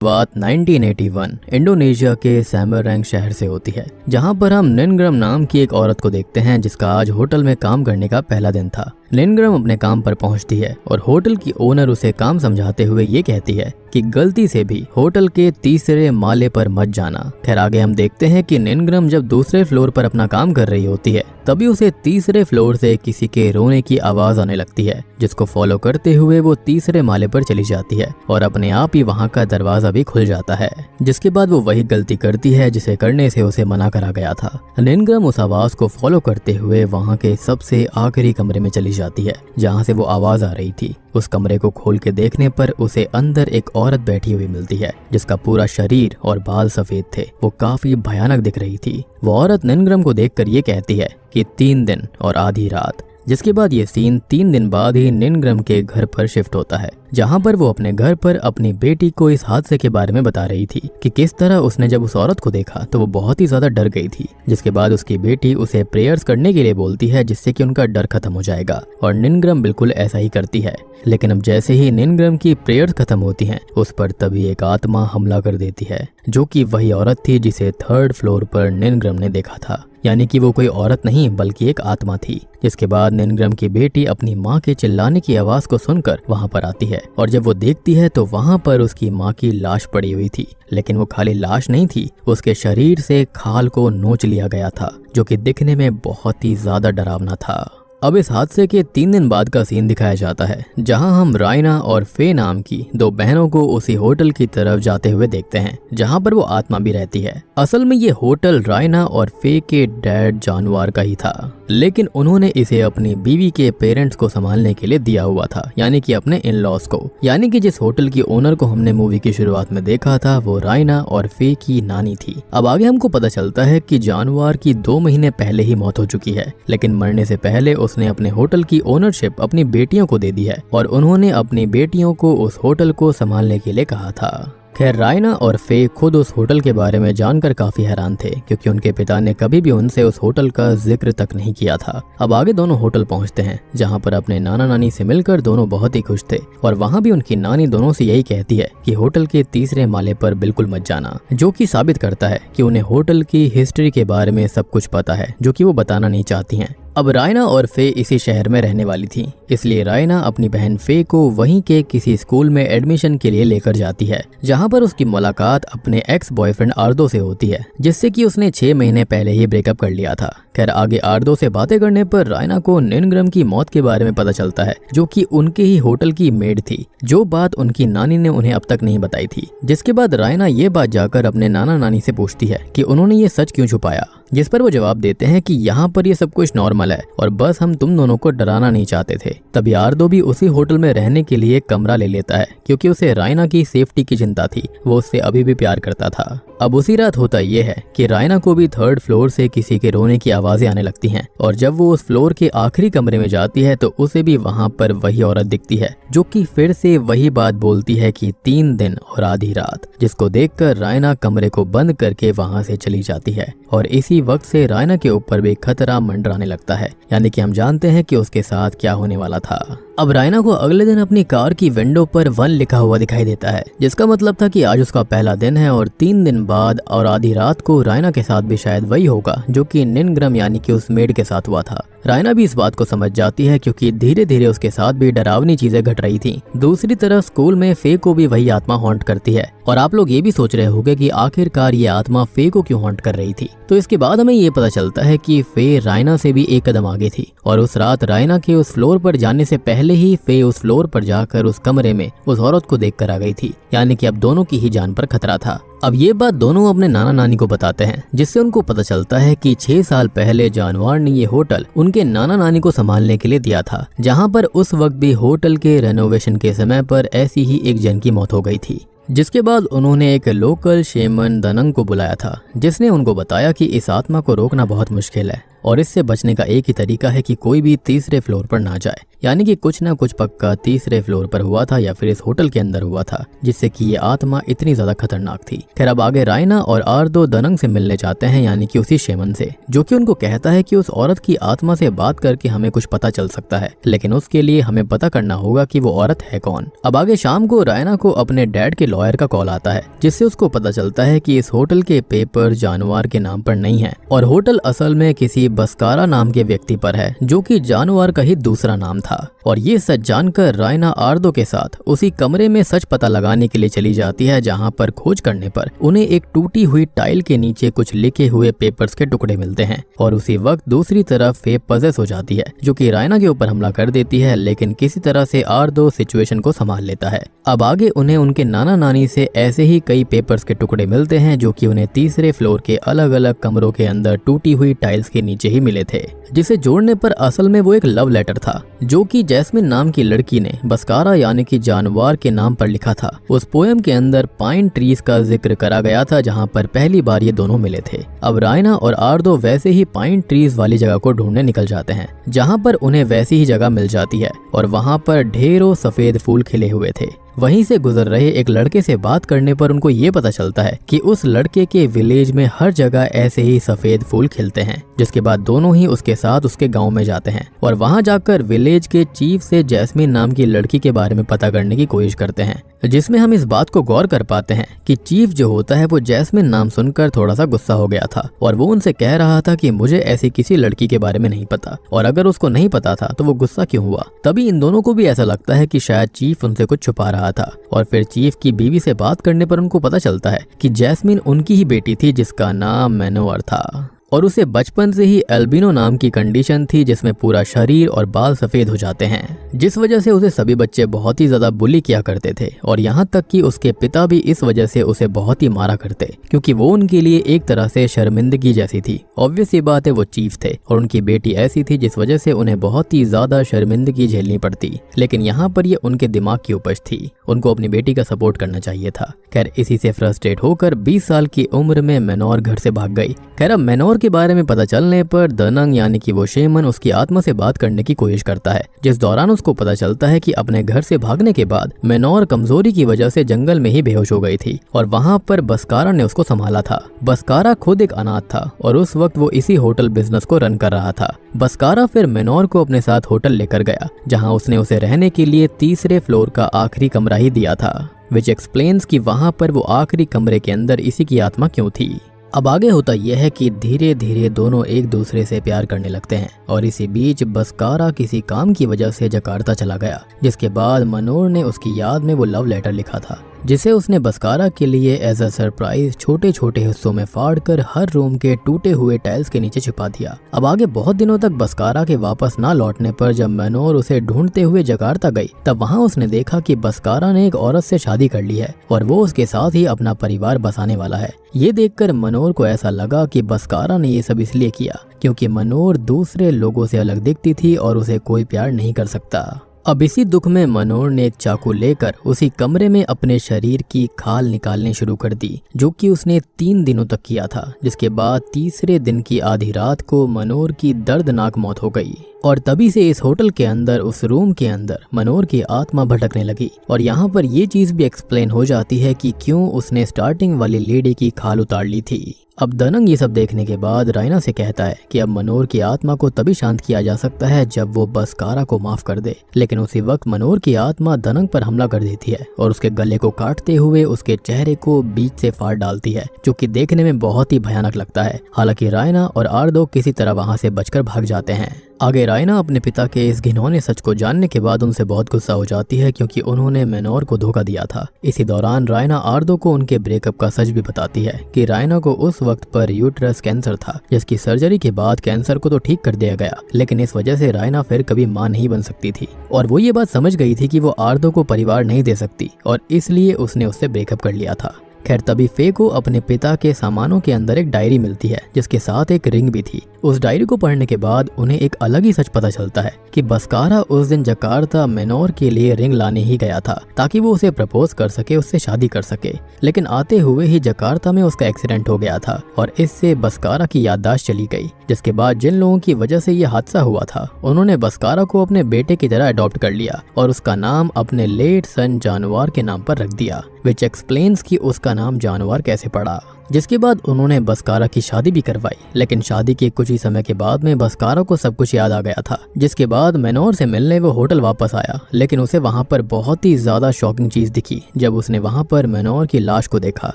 बात 1981 इंडोनेशिया के सैमरैंग शहर से होती है, जहां पर हम निनग्रम नाम की एक औरत को देखते हैं जिसका आज होटल में काम करने का पहला दिन था। निनग्रम अपने काम पर पहुंचती है और होटल की ओनर उसे काम समझाते हुए ये कहती है कि गलती से भी होटल के तीसरे माले पर मत जाना। खैर आगे हम देखते हैं कि निनग्रम जब दूसरे फ्लोर पर अपना काम कर रही होती है तभी उसे तीसरे फ्लोर से किसी के रोने की आवाज आने लगती है, जिसको फॉलो करते हुए वो तीसरे माले पर चली जाती है और अपने आप ही वहाँ का दरवाजा भी खुल जाता है। जिसके बाद वो वही गलती करती है जिसे करने से उसे मना करा गया था। निनग्रम उस आवाज को फॉलो करते हुए वहाँ के सबसे आखिरी कमरे में चली जाती है जहाँ से वो आवाज आ रही थी। उस कमरे को खोल के देखने पर उसे अंदर एक औरत बैठी हुई मिलती है जिसका पूरा शरीर और बाल सफेद थे। वो काफी भयानक दिख रही थी। वो औरत निनग्रम को देखकर ये कहती है कि 3 दिन और आधी रात। जिसके बाद ये सीन 3 दिन बाद ही निनग्रम के घर पर शिफ्ट होता है, जहां पर वो अपने घर पर अपनी बेटी को इस हादसे के बारे में बता रही थी कि किस तरह उसने जब उस औरत को देखा तो वो बहुत ही ज्यादा डर गई थी। जिसके बाद उसकी बेटी उसे प्रेयर्स करने के लिए बोलती है जिससे कि उनका डर खत्म हो जाएगा और निनग्रम बिल्कुल ऐसा ही करती है। लेकिन अब जैसे ही निनग्रम की प्रेयर्स खत्म होती हैं उस पर तभी एक आत्मा हमला कर देती है, जो कि वही औरत थी जिसे 3rd फ्लोर पर निनग्रम ने देखा था। यानी कि वो कोई औरत नहीं बल्कि एक आत्मा थी। जिसके बाद निनग्रम की बेटी अपनी माँ के चिल्लाने की आवाज को सुनकर वहाँ पर आती है और जब वो देखती है तो वहाँ पर उसकी माँ की लाश पड़ी हुई थी। लेकिन वो खाली लाश नहीं थी, उसके शरीर से खाल को नोच लिया गया था, जो कि दिखने में बहुत ही ज्यादा डरावना था। अब इस हादसे के 3 दिन बाद का सीन दिखाया जाता है, जहां हम रायना और फे नाम की 2 बहनों को उसी होटल की तरफ जाते हुए देखते हैं जहां पर वो आत्मा भी रहती है। असल में ये होटल रायना और फे के डैड जानवर का ही था, लेकिन उन्होंने इसे अपनी बीवी के पेरेंट्स को संभालने के लिए दिया हुआ था, यानी कि अपने इन लॉज को। यानी कि जिस होटल की ओनर को हमने मूवी की शुरुआत में देखा था वो रायना और फे की नानी थी। अब आगे हमको पता चलता है कि जानवर की 2 महीने पहले ही मौत हो चुकी है, लेकिन मरने से पहले उसने अपने होटल की ओनरशिप अपनी बेटियों को दे दी है और उन्होंने अपनी बेटियों को उस होटल को संभालने के लिए कहा था। खैर रायना और फे खुद उस होटल के बारे में जानकर काफी हैरान थे, क्योंकि उनके पिता ने कभी भी उनसे उस होटल का जिक्र तक नहीं किया था। अब आगे दोनों होटल पहुंचते हैं, जहां पर अपने नाना नानी से मिलकर दोनों बहुत ही खुश थे और वहां भी उनकी नानी दोनों से यही कहती है कि होटल के तीसरे माले पर बिल्कुल मत जाना, जो कि साबित करता है कि उन्हें होटल की हिस्ट्री के बारे में सब कुछ पता है, जो कि वो बताना नहीं चाहती हैं। अब रायना और फे इसी शहर में रहने वाली थी, इसलिए रायना अपनी बहन फे को वहीं के किसी स्कूल में एडमिशन के लिए लेकर जाती है, जहां पर उसकी मुलाकात अपने एक्स बॉयफ्रेंड आर्दो से होती है, जिससे कि उसने 6 महीने पहले ही ब्रेकअप कर लिया था। खैर आगे आर्दो से बातें करने पर रायना को निनग्रम की मौत के बारे में पता चलता है, जो कि उनके ही होटल की मेड थी, जो बात उनकी नानी ने उन्हें अब तक नहीं बताई थी। जिसके बाद रायना ये बात जाकर अपने नाना नानी से पूछती है कि उन्होंने ये सच क्यों छुपाया, जिस पर वो जवाब देते हैं कि यहाँ पर ये सब कुछ नॉर्मल है और बस हम तुम दोनों को डराना नहीं चाहते थे। तभी आर्दो भी उसी होटल में रहने के लिए कमरा ले लेता है, क्योंकि उसे रायना की सेफ्टी की चिंता थी, वो उससे अभी भी प्यार करता था। अब उसी रात होता ये है कि रायना को भी 3rd फ्लोर से किसी के रोने की आवाजें आने लगती हैं और जब वो उस फ्लोर के आखिरी कमरे में जाती है तो उसे भी वहाँ पर वही औरत दिखती है, जो कि फिर से वही बात बोलती है कि 3 दिन और आधी रात, जिसको देखकर रायना कमरे को बंद करके वहाँ से चली जाती है और इसी वक्त से रायना के ऊपर भी खतरा मंडराने लगता है, यानी कि हम जानते हैं कि उसके साथ क्या होने वाला था। अब रायना को अगले दिन अपनी कार की विंडो पर 1 लिखा हुआ दिखाई देता है, जिसका मतलब था कि आज उसका पहला दिन है और 3 दिन बाद और आधी रात को रायना के साथ भी शायद वही होगा जो कि निनग्रम यानी कि उस मेड के साथ हुआ था। रायना भी इस बात को समझ जाती है, क्योंकि धीरे धीरे उसके साथ भी डरावनी चीजें घट रही थी। दूसरी तरफ स्कूल में फे को भी वही आत्मा हॉन्ट करती है और आप लोग ये भी सोच रहे होंगे कि आखिरकार ये आत्मा फे को क्यों हॉन्ट कर रही थी। तो इसके बाद हमें ये पता चलता है कि फे रायना से भी एक कदम आगे थी और उस रात रायना के उस फ्लोर पर जाने से पहले ही फे उस फ्लोर पर जाकर उस कमरे में उस औरत को देख कर आ गई थी, यानी कि अब दोनों की ही जान पर खतरा था। अब ये बात दोनों अपने नाना नानी को बताते हैं, जिससे उनको पता चलता है कि 6 साल पहले जानवर ने ये होटल उनके नाना नानी को संभालने के लिए दिया था, जहां पर उस वक्त भी होटल के रेनोवेशन के समय पर ऐसी ही एक जन की मौत हो गई थी। जिसके बाद उन्होंने एक लोकल शेमन दनंग को बुलाया था, जिसने उनको बताया कि इस आत्मा को रोकना बहुत मुश्किल है और इससे बचने का एक ही तरीका है कि कोई भी तीसरे फ्लोर पर ना जाए, यानी कि कुछ ना कुछ पक्का तीसरे फ्लोर पर हुआ था या फिर इस होटल के अंदर हुआ था, जिससे कि ये आत्मा इतनी ज्यादा खतरनाक थी। खैर अब आगे रायना और आर्दो दनंग से मिलने जाते हैं, यानी कि उसी शेमन से, जो कि उनको कहता है कि उस औरत की आत्मा से बात करके हमें कुछ पता चल सकता है, लेकिन उसके लिए हमें पता करना होगा कि वो औरत है कौन। अब आगे शाम को रायना को अपने डैड के लॉयर का कॉल आता है, जिससे उसको पता चलता है कि इस होटल के पेपर जानवर के नाम पर नहीं है और होटल असल में किसी बस्कारा नाम के व्यक्ति पर है, जो कि जानवर का ही दूसरा नाम था। और ये सच जानकर रायना आर्दो के साथ उसी कमरे में सच पता लगाने के लिए चली जाती है, जहां पर खोज करने पर उन्हें एक टूटी हुई टाइल के नीचे कुछ लिखे हुए पेपर्स के टुकड़े मिलते हैं। और उसी वक्त दूसरी तरफ फे पजेस हो जाती है, जो कि रायना के ऊपर हमला कर देती है, लेकिन किसी तरह से आर्दो सिचुएशन को संभाल लेता है। अब आगे उन्हें उनके नाना नानी से ऐसे ही कई पेपर्स के टुकड़े मिलते हैं, जो कि उन्हें तीसरे फ्लोर के अलग अलग कमरों के अंदर टूटी हुई टाइल्स के नीचे ही मिले थे, जिसे जोड़ने पर असल में वो एक लव लेटर था, जो कि जैस्मिन नाम की लड़की ने बस्कारा यानी कि जानवर के नाम पर लिखा था। उस पोएम के अंदर पाइन ट्रीज का जिक्र करा गया था, जहां पर पहली बार ये दोनों मिले थे। अब रायना और आर्दो वैसे ही पाइन ट्रीज वाली जगह को ढूंढने निकल जाते हैं, जहां पर उन्हें वैसी ही जगह मिल जाती है और वहां पर ढेरों सफेद फूल खिले हुए थे। वहीं से गुजर रहे एक लड़के से बात करने पर उनको ये पता चलता है कि उस लड़के के विलेज में हर जगह ऐसे ही सफेद फूल खिलते हैं। जिसके बाद दोनों ही उसके साथ उसके गांव में जाते हैं और वहां जाकर विलेज के चीफ से जैस्मिन नाम की लड़की के बारे में पता करने की कोशिश करते हैं, जिसमें हम इस बात को गौर कर पाते हैं कि चीफ जो होता है वो जैस्मिन नाम सुनकर थोड़ा सा गुस्सा हो गया था और वो उनसे कह रहा था कि मुझे ऐसी किसी लड़की के बारे में नहीं पता, और अगर उसको नहीं पता था तो वो गुस्सा क्यों हुआ। तभी इन दोनों को भी ऐसा लगता है कि शायद चीफ उनसे कुछ छुपा रहा था और फिर चीफ की बीवी से बात करने पर उनको पता चलता है कि जैस्मिन उनकी ही बेटी थी, जिसका नाम मैनोवर था और उसे बचपन से ही एल्बिनो नाम की कंडीशन थी, जिसमें पूरा शरीर और बाल सफेद हो जाते हैं, जिस वजह से उसे सभी बच्चे बहुत ही ज्यादा बुली किया करते थे और यहाँ तक कि उसके पिता भी इस वजह से उसे बहुत ही मारा करते, क्योंकि वो उनके लिए एक तरह से शर्मिंदगी जैसी थी। ऑब्वियस ये बात है, वो चीफ थे और उनकी बेटी ऐसी थी जिस वजह से उन्हें बहुत ही ज्यादा शर्मिंदगी झेलनी पड़ती। लेकिन यहाँ पर ये उनके दिमाग की उपज थी, उनको अपनी बेटी का सपोर्ट करना चाहिए था। खैर इसी से फ्रस्ट्रेट होकर 20 साल की उम्र में मैनोर घर से भाग गई। खैर अब मैनोर के बारे में पता चलने पर दनंग यानी कि वो शेमन उसकी आत्मा से बात करने की कोशिश करता है, जिस दौरान उसको पता चलता है कि अपने घर से भागने के बाद मैनोर कमजोरी की वजह से जंगल में ही बेहोश हो गई थी और वहाँ पर बस्कारा ने उसको संभाला था। बस्कारा खुद एक अनाथ था और उस वक्त वो इसी होटल बिजनेस को रन कर रहा था। बस्कारा फिर मैनोर को अपने साथ होटल लेकर गया, जहाँ उसने उसे रहने के लिए तीसरे फ्लोर का आखिरी कमरा ही दिया था, विच एक्सप्लेन्स कि वहाँ पर वो आखिरी कमरे के अंदर इसी की आत्मा क्यों थी। अब आगे होता यह है कि धीरे धीरे दोनों एक दूसरे से प्यार करने लगते हैं और इसी बीच बस्कारा किसी काम की वजह से जकार्ता चला गया, जिसके बाद मैनोर ने उसकी याद में वो लव लेटर लिखा था, जिसे उसने बस्कारा के लिए एज अ सरप्राइज छोटे छोटे हिस्सों में फाड़कर हर रूम के टूटे हुए टाइल्स के नीचे छिपा दिया। अब आगे बहुत दिनों तक बस्कारा के वापस ना लौटने पर जब मैनोर उसे ढूंढते हुए जकार्ता गई, तब वहाँ उसने देखा कि बस्कारा ने एक औरत से शादी कर ली है और वो उसके साथ ही अपना परिवार बसाने वाला है। ये देखकर मैनोर को ऐसा लगा कि बस्कारा ने ये सब इसलिए किया क्योंकि मैनोर दूसरे लोगों से अलग दिखती थी और उसे कोई प्यार नहीं कर सकता। अब इसी दुख में मैनोर ने एक चाकू लेकर उसी कमरे में अपने शरीर की खाल निकालनी शुरू कर दी, जो कि उसने 3 दिनों तक किया था, जिसके बाद तीसरे दिन की आधी रात को मैनोर की दर्दनाक मौत हो गई। और तभी से इस होटल के अंदर उस रूम के अंदर मैनोर की आत्मा भटकने लगी और यहाँ पर ये चीज भी एक्सप्लेन हो जाती है कि क्यों उसने स्टार्टिंग वाली लेडी की खाल उतार ली थी। अब दनंग ये सब देखने के बाद रायना से कहता है कि अब मैनोर की आत्मा को तभी शांत किया जा सकता है जब वो बस्कारा को माफ कर दे, लेकिन उसी वक्त मैनोर की आत्मा दनंग पर हमला कर देती है और उसके गले को काटते हुए उसके चेहरे को बीच से फाड़ डालती है, जो कि देखने में बहुत ही भयानक लगता है। हालांकि रायना और आर्दो किसी तरह वहां से बचकर भाग जाते हैं। आगे रायना अपने पिता के इस घिनौने सच को जानने के बाद उनसे बहुत गुस्सा हो जाती है क्योंकि उन्होंने मैनोर को धोखा दिया था। इसी दौरान रायना आर्दो को उनके ब्रेकअप का सच भी बताती है कि रायना को उस वक्त पर यूट्रस कैंसर था, जिसकी सर्जरी के बाद कैंसर को तो ठीक कर दिया गया, लेकिन इस वजह से रायना फिर कभी मां नहीं बन सकती थी और वो ये बात समझ गई थी कि वो आर्दो को परिवार नहीं दे सकती और इसलिए उसने उससे ब्रेकअप कर लिया था। खैर तभी फे को अपने पिता के सामानों के अंदर एक डायरी मिलती है जिसके साथ एक रिंग भी थी उस डायरी को पढ़ने के बाद उन्हें एक अलग ही सच पता चलता है कि बस्कारा उस दिन जकार्ता मेनोर के लिए रिंग लाने ही गया था ताकि वो उसे प्रपोज कर सके, उससे शादी कर सके। लेकिन आते हुए ही जकार्ता में उसका एक्सीडेंट हो गया था और इससे बस्कारा की याददाश्त चली गई, जिसके बाद जिन लोगों की वजह से ये हादसा हुआ था उन्होंने बस्कारा को अपने बेटे की तरह अडॉप्ट कर लिया और उसका नाम अपने लेट सन जानवर के नाम पर रख दिया, विच एक्सप्लेन्स कि उसका नाम जानवर कैसे पड़ा। जिसके बाद उन्होंने बस्कारा की शादी भी करवाई। लेकिन शादी के कुछ ही समय के बाद में बस्कारा को सब कुछ याद आ गया था, जिसके बाद मेनोर से मिलने वो होटल वापस आया। लेकिन उसे वहां पर बहुत ही ज्यादा शॉकिंग चीज दिखी जब उसने वहां पर मेनोर की लाश को देखा,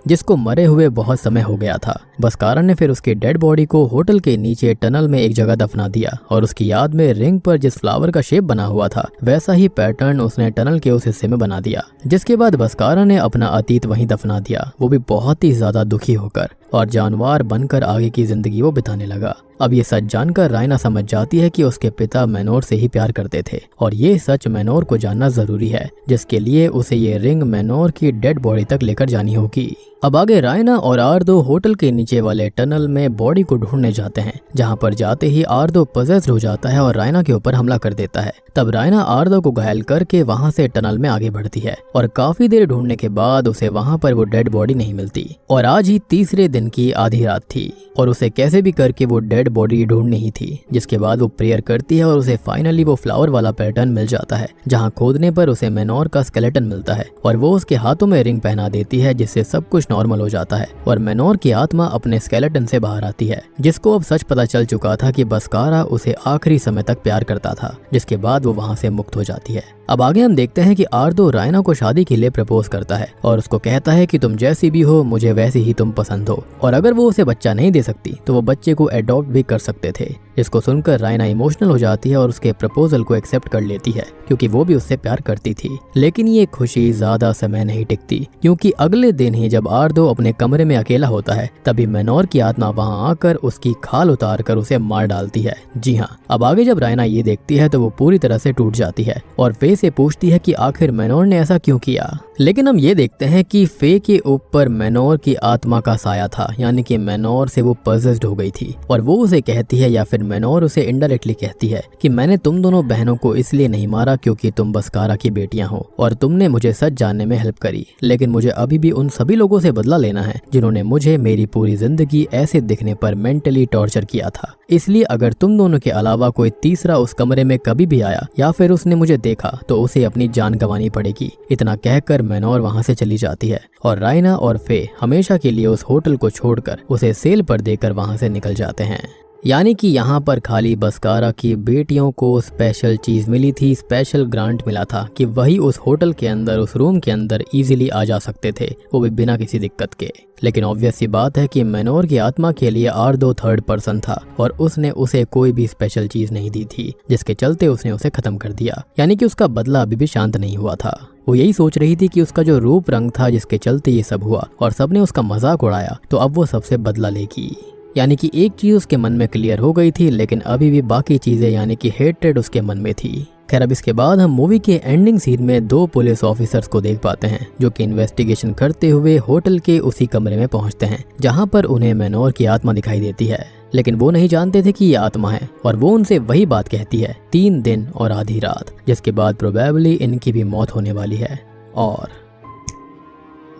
जिसको मरे हुए बहुत समय हो गया था। बस्कारा ने फिर उसकी डेड बॉडी को होटल के नीचे टनल में एक जगह दफना दिया और उसकी याद में रिंग पर जिस फ्लावर का शेप बना हुआ था वैसा ही पैटर्न उसने टनल के उस हिस्से में बना दिया। जिसके बाद बस्कारा ने अपना अतीत वहीं दफना दिया, वो भी बहुत ही ज्यादा दुखी होकर, और जानवर बनकर आगे की जिंदगी वो बिताने लगा। अब ये सच जानकर रायना समझ जाती है कि उसके पिता मेनोर से ही प्यार करते थे और ये सच मेनोर को जानना जरूरी है, जिसके लिए उसे ये रिंग मेनोर की डेड बॉडी तक लेकर जानी होगी। अब आगे रायना और आर्दो होटल के नीचे वाले टनल में बॉडी को ढूंढने जाते हैं, जहां पर जाते ही आर्दो पजेस्ड हो जाता है और रायना के ऊपर हमला कर देता है। तब रायना आर्दो को घायल करके वहां से टनल में आगे बढ़ती है और काफी देर ढूंढने के बाद उसे वहां पर वो डेड बॉडी नहीं मिलती। और आज ही तीसरे दिन की आधी रात थी और उसे कैसे भी करके वो डेड बॉडी ढूंढनी ही थी। जिसके बाद वो प्रेयर करती है और उसे फाइनली वो फ्लावर वाला पैटर्न मिल जाता है, जहाँ खोदने पर उसे मेनोर का स्केलेटन मिलता है और वो उसके हाथों में रिंग पहना देती है, जिससे सब कुछ नॉर्मल हो जाता है और मेनोर की आत्मा अपने स्केलेटन से बाहर आती है, जिसको अब सच पता चल चुका था कि बस्कारा उसे आखिरी समय तक प्यार करता था। जिसके बाद वो वहां से मुक्त हो जाती है। अब आगे हम देखते हैं कि आर्दो रायना को शादी के लिए प्रपोज करता है और उसको कहता है कि तुम जैसी भी हो मुझे वैसी ही तुम पसंद हो, और अगर वो उसे बच्चा नहीं दे सकती तो वो बच्चे को एडॉप्ट भी कर सकते थे। जिसको सुनकर रायना इमोशनल हो जाती है और उसके प्रपोजल को एक्सेप्ट कर लेती है, क्योंकि वो भी उससे प्यार करती थी। लेकिन ये खुशी ज्यादा समय नहीं टिकती, क्योंकि अगले दिन ही जब आर्दो अपने कमरे में अकेला होता है तभी मेनोर की आत्मा वहां आकर उसकी खाल उतार कर उसे मार डालती है। जी हाँ, अब आगे जब रायना ये देखती है तो वो पूरी तरह से टूट जाती है और फे से पूछती है कि आखिर मेनोर ने ऐसा क्यों किया। लेकिन हम ये देखते हैं कि फे के ऊपर मेनोर की आत्मा का साया था, यानी कि मेनोर से वो पजेस्ड हो गई थी और वो उसे कहती है, या फिर मेनोर उसे इनडायरेक्टली कहती है कि मैंने तुम दोनों बहनों को इसलिए नहीं मारा क्योंकि तुम बस्कारा की बेटियां हो और तुमने मुझे सच जानने में हेल्प करी, लेकिन मुझे अभी भी उन सभी लोगों से बदला लेना है जिन्होंने मुझे मेरी पूरी जिंदगी ऐसे दिखने पर मेंटली टॉर्चर किया था। इसलिए अगर तुम दोनों के अलावा कोई तीसरा उस कमरे में कभी भी आया या फिर उसने मुझे देखा तो उसे अपनी जान गंवानी पड़ेगी। इतना कहकर मेनोर वहां से चली जाती है और रायना और फे हमेशा के लिए उस होटल को छोड़कर उसे सेल पर देकर वहां से निकल जाते हैं। यानी कि यहाँ पर खाली बस्कारा की बेटियों को स्पेशल चीज मिली थी, स्पेशल ग्रांट मिला था कि वही उस होटल के अंदर, उस रूम के अंदर इजीली आ जा सकते थे, वो भी बिना किसी दिक्कत के। लेकिन ऑब्वियस सी बात है कि मेनोर की आत्मा के लिए आर्दो थर्ड पर्सन था और उसने उसे कोई भी स्पेशल चीज नहीं दी थी, जिसके चलते उसने उसे खत्म कर दिया। यानी कि उसका बदला अभी भी शांत नहीं हुआ था। वो यही सोच रही थी कि उसका जो रूप रंग था जिसके चलते ये सब हुआ और सबने उसका मजाक उड़ाया, तो अब वो सबसे बदला लेगी। यानी कि एक चीज उसके मन में क्लियर हो गई थी, लेकिन अभी भी बाकी चीजें यानी कि हेट्रेड उसके मन में थी। खैर, अब इसके बाद हम मूवी के एंडिंग सीन में दो पुलिस ऑफिसर्स को देख पाते हैं जो कि इन्वेस्टिगेशन करते हुए होटल के उसी कमरे में पहुंचते हैं जहां पर उन्हें मेनोर की आत्मा दिखाई देती है। लेकिन वो नहीं जानते थे कि ये आत्मा है और वो उनसे वही बात कहती है, 3 दिन और आधी रात, जिसके बाद प्रोबेबली इनकी भी मौत होने वाली है। और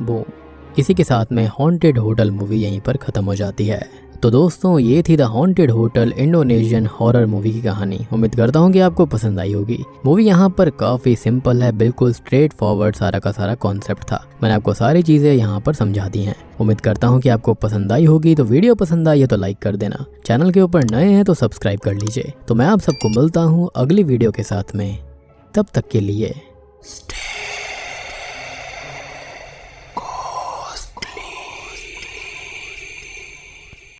बूम, इसी के साथ में हॉन्टेड होटल मूवी यहीं पर खत्म हो जाती है। तो दोस्तों, ये थी the haunted hotel Indonesian horror movie की कहानी। उम्मीद करता हूँ कि आपको पसंद आई होगी। मूवी यहाँ पर काफी सिंपल है, बिल्कुल स्ट्रेट फॉरवर्ड सारा का सारा कॉन्सेप्ट था। मैंने आपको सारी चीजें यहाँ पर समझा दी हैं। उम्मीद करता हूँ कि आपको पसंद आई होगी। तो वीडियो पसंद आई है तो लाइक कर देना, चैनल के ऊपर नए हैं तो सब्सक्राइब कर लीजिए। तो मैं आप सबको मिलता हूँ अगली वीडियो के साथ में, तब तक के लिए